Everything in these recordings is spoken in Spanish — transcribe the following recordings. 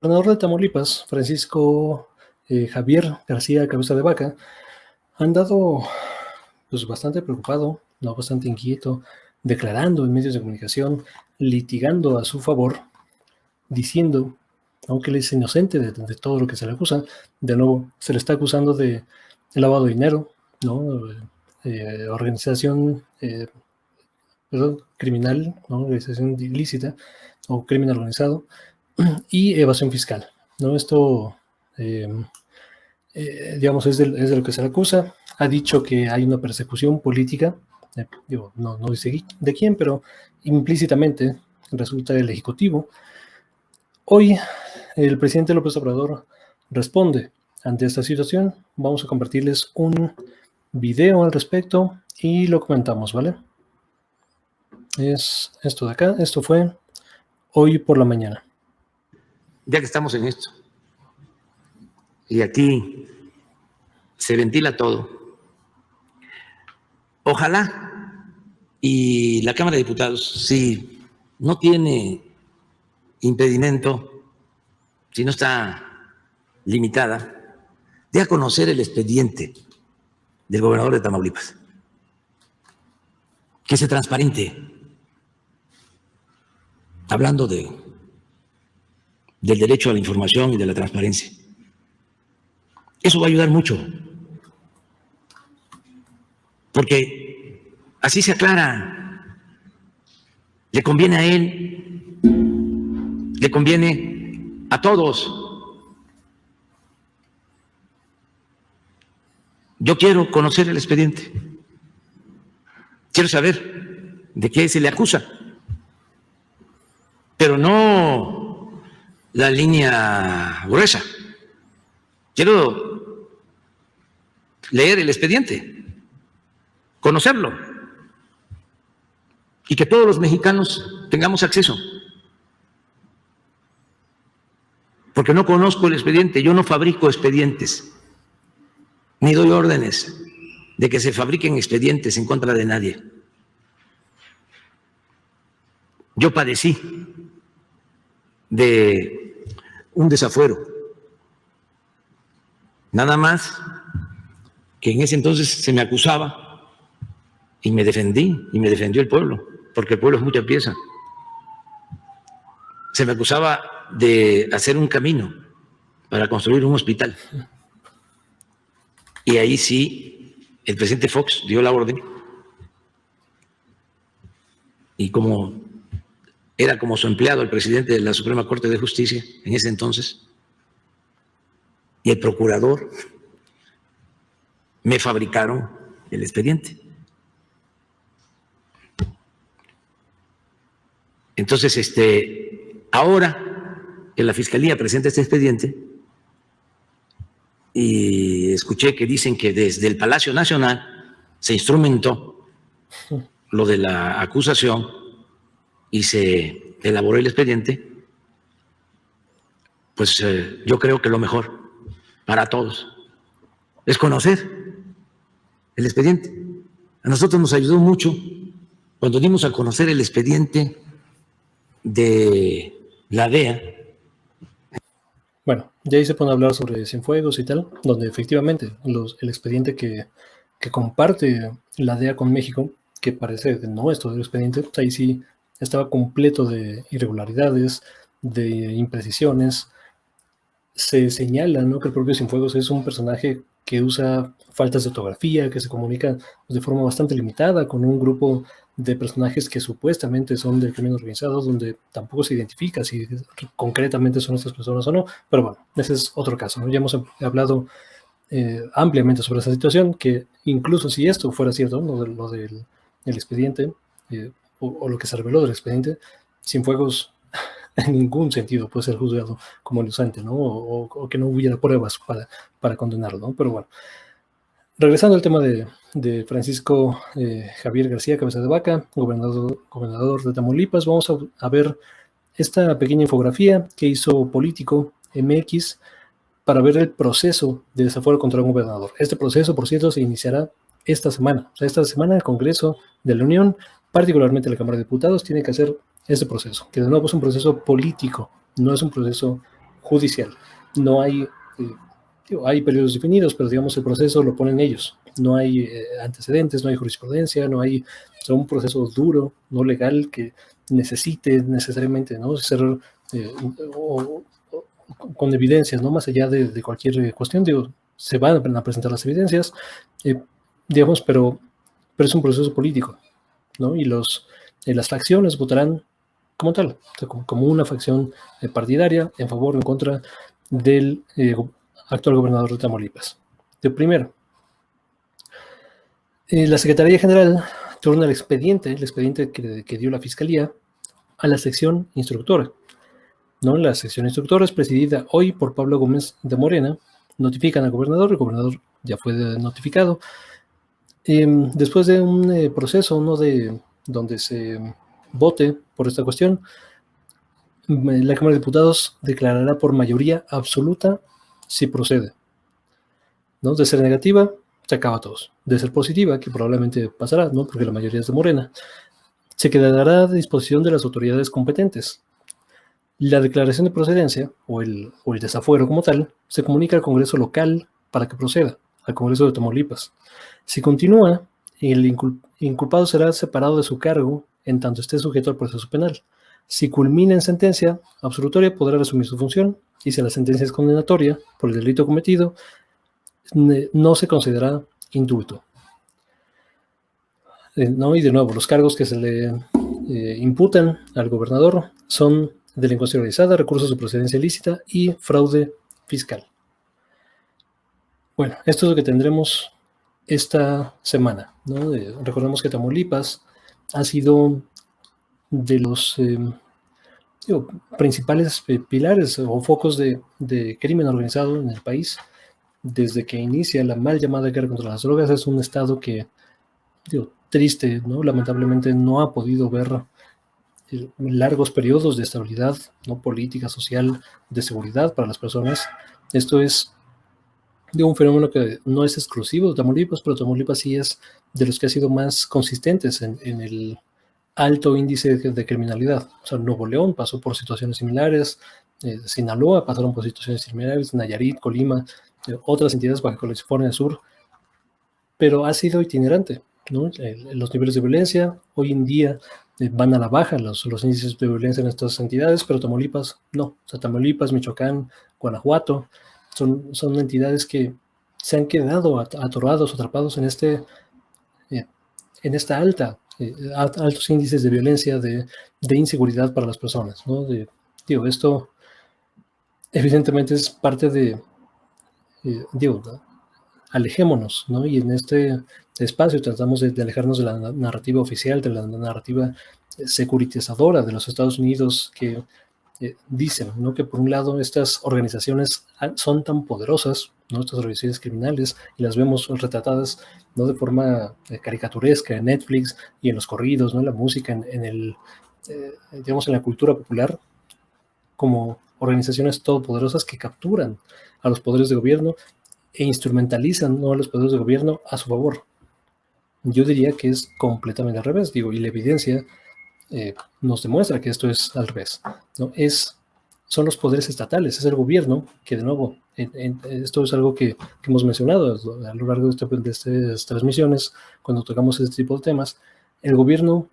Gobernador de Tamaulipas, Francisco Javier García Cabeza de Vaca, ha andado pues, bastante preocupado, no bastante inquieto, declarando en medios de comunicación, litigando a su favor, diciendo, aunque él es inocente de todo lo que se le acusa, de nuevo se le está acusando de lavado de dinero, ¿no? Organización criminal, ¿no? Organización ilícita o crimen organizado y evasión fiscal, ¿no? Esto, digamos, es de lo que se le acusa. Ha dicho que hay una persecución política, digo, no dice de quién, pero implícitamente resulta el Ejecutivo. Hoy el presidente López Obrador responde ante esta situación. Vamos a compartirles un video al respecto y lo comentamos, ¿vale? Es esto de acá, esto fue hoy por la mañana. Ya que estamos en esto, y aquí se ventila todo, ojalá y la Cámara de Diputados, si no tiene impedimento, si no está limitada, dé a conocer el expediente del gobernador de Tamaulipas, que se transparente, hablando del derecho a la información y de la transparencia. Eso va a ayudar mucho, porque así se aclara, le conviene a él, le conviene a todos. Yo quiero conocer el expediente, quiero saber de qué se le acusa, pero no la línea gruesa. Quiero leer el expediente, conocerlo, y que todos los mexicanos tengamos acceso. Porque no conozco el expediente, yo no fabrico expedientes, ni doy órdenes de que se fabriquen expedientes en contra de nadie. Yo padecí de un desafuero, nada más que en ese entonces se me acusaba y me defendí, y me defendió el pueblo, porque el pueblo es mucha pieza. Se me acusaba de hacer un camino para construir un hospital. Y ahí sí, el presidente Fox dio la orden. Y como era como su empleado el presidente de la Suprema Corte de Justicia en ese entonces, y el procurador, me fabricaron el expediente. Entonces, ahora que la Fiscalía presenta este expediente, y escuché que dicen que desde el Palacio Nacional se instrumentó lo de la acusación y se elaboró el expediente, pues yo creo que lo mejor para todos es conocer el expediente. A nosotros nos ayudó mucho cuando dimos a conocer el expediente de la DEA. Bueno, ya ahí se pone a hablar sobre Cienfuegos y tal, donde efectivamente el expediente que comparte la DEA con México, que parece que no es todo el expediente, pues ahí sí estaba completo de irregularidades, de imprecisiones. Se señala, ¿no?, que el propio Cienfuegos es un personaje que usa faltas de ortografía, que se comunica de forma bastante limitada con un grupo de personajes que supuestamente son del crimen organizado, donde tampoco se identifica si concretamente son estas personas o no, pero bueno, ese es otro caso, ¿no? Ya hemos hablado ampliamente sobre esa situación, que incluso si esto fuera cierto, ¿no?, lo del el expediente, o lo que se reveló del expediente, Cienfuegos en ningún sentido puede ser juzgado como inocente, ¿no? O que no hubiera pruebas para condenarlo, ¿no? Pero bueno, regresando al tema de Francisco Javier García Cabeza de Vaca, gobernador de Tamaulipas, vamos a ver esta pequeña infografía que hizo Político MX para ver el proceso de desafuero contra un gobernador. Este proceso, por cierto, se iniciará esta semana. O sea, esta semana el Congreso de la Unión, particularmente la Cámara de Diputados, tiene que hacer este proceso, que de nuevo es un proceso político, no es un proceso judicial. No hay, hay periodos definidos, pero digamos el proceso lo ponen ellos. No hay antecedentes, no hay jurisprudencia, no hay un proceso duro, no legal, que necesite necesariamente, ¿no?, ser con evidencias, ¿no?, más allá de cualquier cuestión. Digo, se van a presentar las evidencias, digamos, pero es un proceso político, ¿no? Y las facciones votarán como tal, o sea, como una facción partidaria en favor o en contra del actual gobernador de Tamaulipas. De primero, la Secretaría General turna el expediente que dio la Fiscalía, a la sección instructora, ¿no? La sección instructora es presidida hoy por Pablo Gómez de Morena. Notifican al gobernador, el gobernador ya fue notificado. Después de un proceso, ¿no?, donde se vote por esta cuestión, la Cámara de Diputados declarará por mayoría absoluta si procede, ¿no? De ser negativa, se acaba a todos. De ser positiva, que probablemente pasará, ¿no?, porque la mayoría es de Morena, se quedará a disposición de las autoridades competentes. La declaración de procedencia, o el desafuero como tal, se comunica al Congreso local para que proceda, al Congreso de Tamaulipas. Si continúa, el inculpado será separado de su cargo en tanto esté sujeto al proceso penal. Si culmina en sentencia absolutoria, podrá resumir su función, y si la sentencia es condenatoria por el delito cometido, no se considera indulto. ¿No? Y de nuevo, los cargos que se le imputan al gobernador son delincuencia organizada, recursos de procedencia ilícita y fraude fiscal. Bueno, esto es lo que tendremos esta semana, ¿no? Recordemos que Tamaulipas ha sido de los principales pilares o focos de crimen organizado en el país. Desde que inicia la mal llamada guerra contra las drogas, es un estado que, triste, ¿no?, lamentablemente no ha podido ver largos periodos de estabilidad, ¿no?, política, social, de seguridad para las personas. Esto es un fenómeno que no es exclusivo de Tamaulipas, pero Tamaulipas sí es de los que ha sido más consistentes en el alto índice de criminalidad. O sea, Nuevo León pasó por situaciones similares, Sinaloa pasaron por situaciones similares, Nayarit, Colima, otras entidades, Baja California Sur, pero ha sido itinerante, ¿no? Los niveles de violencia hoy en día van a la baja, los índices de violencia en estas entidades, pero Tamaulipas no. O sea, Tamaulipas, Michoacán, Guanajuato, son entidades que se han quedado atorados, atrapados en esta altos índices de violencia, de inseguridad para las personas, ¿no? Esto evidentemente es parte de, alejémonos, ¿no? Y en este espacio tratamos de alejarnos de la narrativa oficial, de la narrativa securitizadora de los Estados Unidos, que dicen, ¿no?, que por un lado estas organizaciones son tan poderosas, ¿no?, estas organizaciones criminales, y las vemos retratadas, ¿no?, de forma caricaturesca en Netflix y en los corridos, ¿no?, en la música, en la cultura popular, como organizaciones todopoderosas que capturan a los poderes de gobierno e instrumentalizan, ¿no?, a los poderes de gobierno a su favor. Yo diría que es completamente al revés, y la evidencia nos demuestra que esto es al revés, ¿no? Son los poderes estatales, es el gobierno que, de nuevo, esto es algo que hemos mencionado a lo largo de estas transmisiones, cuando tocamos este tipo de temas. El gobierno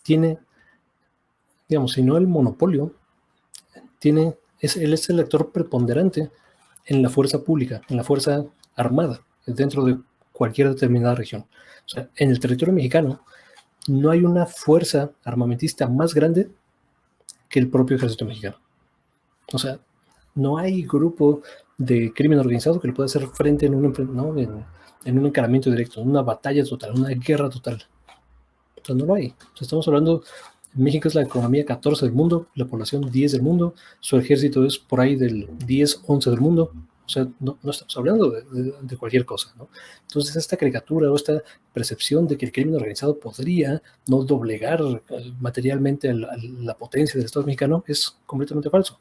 tiene, digamos, si no el monopolio, él es el actor preponderante en la fuerza pública, en la fuerza armada, dentro de cualquier determinada región. O sea, en el territorio mexicano no hay una fuerza armamentista más grande que el propio ejército mexicano. O sea, no hay grupo de crimen organizado que le pueda hacer frente en un encaramiento directo, en una batalla total, una guerra total. O sea, no lo hay. O sea, estamos hablando, México es la economía 14 del mundo, la población 10 del mundo, su ejército es por ahí del 10, 11 del mundo. O sea, no estamos hablando de cualquier cosa, ¿no? Entonces, esta caricatura o esta percepción de que el crimen organizado podría no doblegar materialmente a la potencia del Estado mexicano es completamente falso.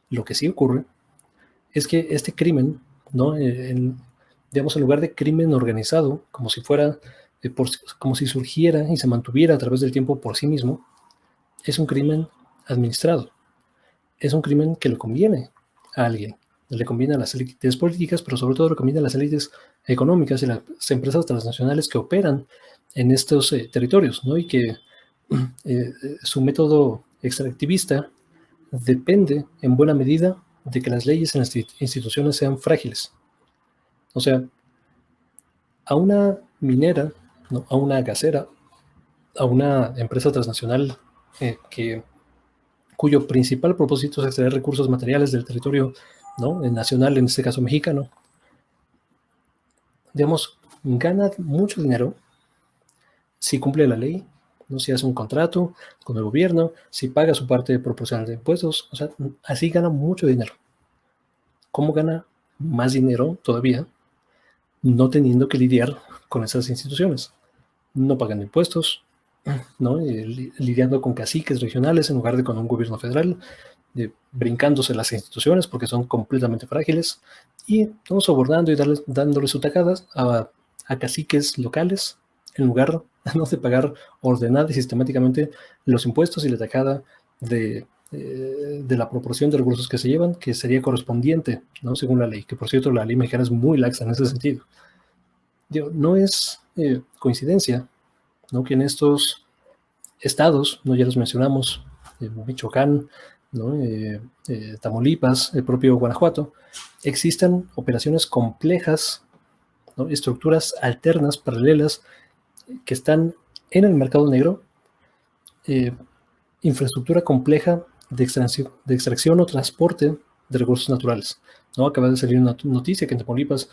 Lo que sí ocurre es que este crimen, ¿no?, digamos, en lugar de crimen organizado, como si fuera, como si surgiera y se mantuviera a través del tiempo por sí mismo, es un crimen administrado. es un crimen que le conviene a alguien. Le conviene a las élites políticas, pero sobre todo le conviene a las élites económicas y las empresas transnacionales que operan en estos territorios, ¿no? Y que su método extractivista depende en buena medida de que las leyes en las instituciones sean frágiles. O sea, a una minera, ¿no? A una gasera, a una empresa transnacional cuyo principal propósito es extraer recursos materiales del territorio, ¿no? Nacional, en este caso mexicano, digamos, gana mucho dinero si cumple la ley, ¿no? Si hace un contrato con el gobierno, si paga su parte proporcional de impuestos, o sea, así gana mucho dinero. ¿Cómo gana más dinero todavía? No teniendo que lidiar con esas instituciones, no pagando impuestos, ¿no? Lidiando con caciques regionales en lugar de con un gobierno federal, brincándose las instituciones porque son completamente frágiles y ¿no? Sobornando y dándole su tacadas a caciques locales en lugar ¿no? de pagar ordenada y sistemáticamente los impuestos y la tacada de la proporción de recursos que se llevan, que sería correspondiente, ¿no? Según la ley, que por cierto la ley mexicana es muy laxa en ese sentido. Digo, no es coincidencia, ¿no? Que en estos estados, ¿no? Ya los mencionamos, Michoacán, ¿no? Tamaulipas, el propio Guanajuato, existan operaciones complejas, ¿no? Estructuras alternas, paralelas, que están en el mercado negro, infraestructura compleja de extracción o transporte de recursos naturales, ¿no? Acaba de salir una noticia que en Tamaulipas,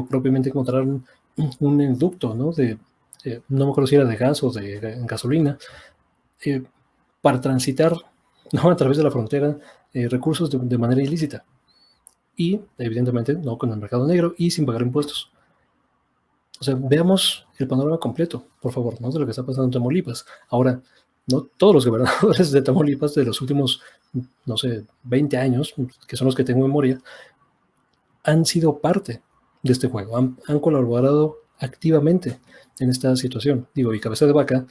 propiamente encontraron un ducto, ¿no? No me acuerdo si era de gas o de gasolina, para transitar, ¿no? A través de la frontera recursos de manera ilícita y evidentemente no con el mercado negro y sin pagar impuestos. O sea, veamos el panorama completo, por favor, ¿no? De lo que está pasando en Tamaulipas. Ahora, no todos los gobernadores de Tamaulipas de los últimos, no sé, 20 años, que son los que tengo en memoria, han sido parte de este juego, han colaborado activamente en esta situación. Y Cabeza de Vaca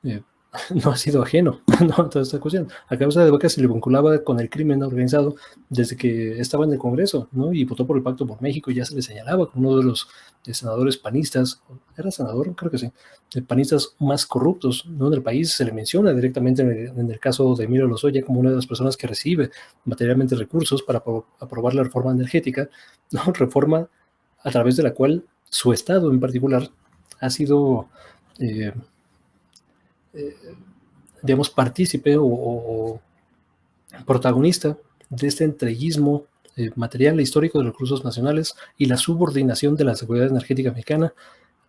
no ha sido ajeno, ¿no? A toda esta cuestión. A Cabeza de Vaca se le vinculaba con el crimen organizado desde que estaba en el Congreso, ¿no? Y votó por el Pacto por México y ya se le señalaba como uno de los senadores panistas, ¿era senador? Creo que sí, de panistas más corruptos, ¿no? En el país se le menciona directamente en el caso de Emilio Lozoya como una de las personas que recibe materialmente recursos para aprobar la reforma energética, ¿no? Reforma a través de la cual su estado en particular ha sido digamos, partícipe o protagonista de este entreguismo material e histórico de los recursos nacionales y la subordinación de la seguridad energética mexicana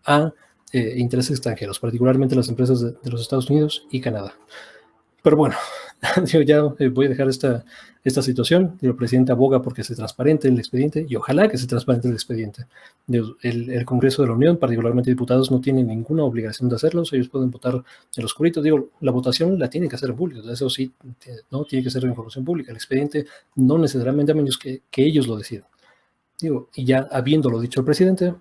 a intereses extranjeros, particularmente las empresas de los Estados Unidos y Canadá. Pero bueno, yo ya voy a dejar esta situación. El presidente aboga porque se transparente el expediente y ojalá que se transparente el expediente. El Congreso de la Unión, particularmente diputados, no tienen ninguna obligación de hacerlo. Ellos pueden votar en lo oscurito. La votación la tienen que hacer en público. Eso sí, no tiene que ser información pública. El expediente no necesariamente, a menos que ellos lo decidan. Y ya habiéndolo dicho el presidente,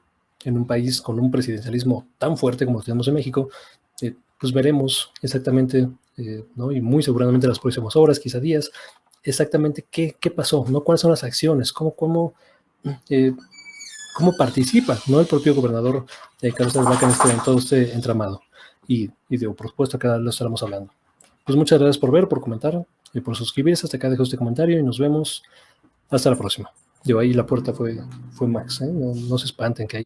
en un país con un presidencialismo tan fuerte como lo tenemos en México, pues veremos exactamente, ¿no? Y muy seguramente en las próximas horas, quizá días, exactamente qué pasó, ¿no? Cuáles son las acciones, cómo participa, ¿no? El propio gobernador de Cabeza de Vaca en todo este entramado. Y por supuesto, acá lo estaremos hablando. Pues muchas gracias por ver, por comentar y por suscribirse. Hasta acá dejo este comentario y nos vemos hasta la próxima. Ahí la puerta fue Max, ¿eh? No se espanten que hay